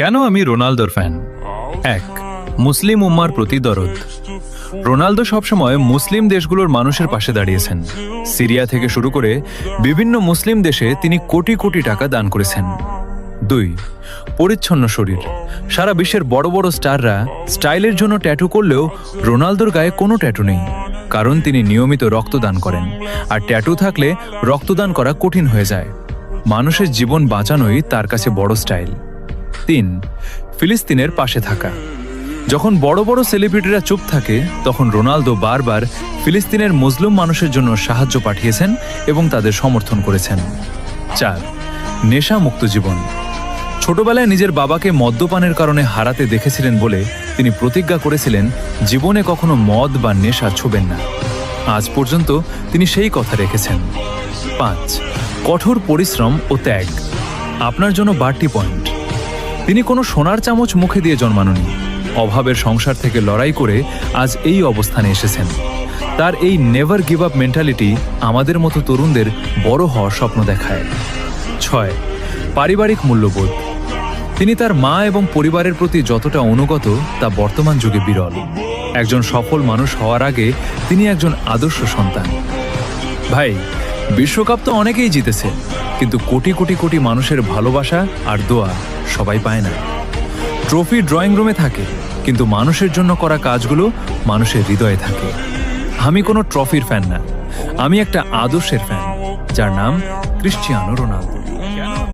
কেন আমি রোনালদোর ফ্যান? এক, মুসলিম উম্মার প্রতি দরদ। রোনালদো সবসময় মুসলিম দেশগুলোর মানুষের পাশে দাঁড়িয়েছেন। সিরিয়া থেকে শুরু করে বিভিন্ন মুসলিম দেশে তিনি কোটি কোটি টাকা দান করেছেন। 2, পরিচ্ছন্ন শরীর। সারা বিশ্বের বড় বড় স্টাররা স্টাইলের জন্য ট্যাটু করলেও রোনালদোর গায়ে কোনো ট্যাটু নেই, কারণ তিনি নিয়মিত রক্তদান করেন, আর ট্যাটু থাকলে রক্তদান করা কঠিন হয়ে যায়। মানুষের জীবন বাঁচানোই তার কাছে বড় স্টাইল। 3, ফিলিস্তিনের পাশে থাকা। যখন বড় বড় সেলিব্রিটিরা চুপ থাকে, তখন রোনালদো বারবার ফিলিস্তিনের মুসলিম মানুষের জন্য সাহায্য পাঠিয়েছেন এবং তাদের সমর্থন করেছেন। 4, নেশা মুক্ত জীবন। ছোটবেলায় নিজের বাবাকে মদ্যপানের কারণে হারাতে দেখেছিলেন বলে তিনি প্রতিজ্ঞা করেছিলেন জীবনে কখনো মদ বা নেশা ছোবেন না। আজ পর্যন্ত তিনি সেই কথা রেখেছেন। 5, কঠোর পরিশ্রম ও ত্যাগ। আপনার জন্য বাড়তি পয়েন্ট। তিনি কোনো সোনার চামচ মুখে দিয়ে জন্মাননি। অভাবের সংসার থেকে লড়াই করে আজ এই অবস্থানে এসেছেন। তার এই নেভার গিভ আপ মেন্টালিটি আমাদের মতো তরুণদের বড় হওয়ার স্বপ্ন দেখায়। 6, পারিবারিক মূল্যবোধ। তিনি তার মা এবং পরিবারের প্রতি যতটা অনুগত তা বর্তমান যুগে বিরল। একজন সফল মানুষ হওয়ার আগে তিনি একজন আদর্শ সন্তান। ভাই, বিশ্বকাপ তো অনেকেই জিতেছে, কিন্তু কোটি কোটি কোটি মানুষের ভালোবাসা আর দোয়া সবাই পায় না। ট্রফি ড্রয়িং রুমে থাকে, কিন্তু মানুষের জন্য করা কাজগুলো মানুষের হৃদয়ে থাকে। আমি কোনো ট্রফির ফ্যান না, আমি একটা আদর্শের ফ্যান, যার নাম ক্রিশ্চিয়ানো রোনালদো।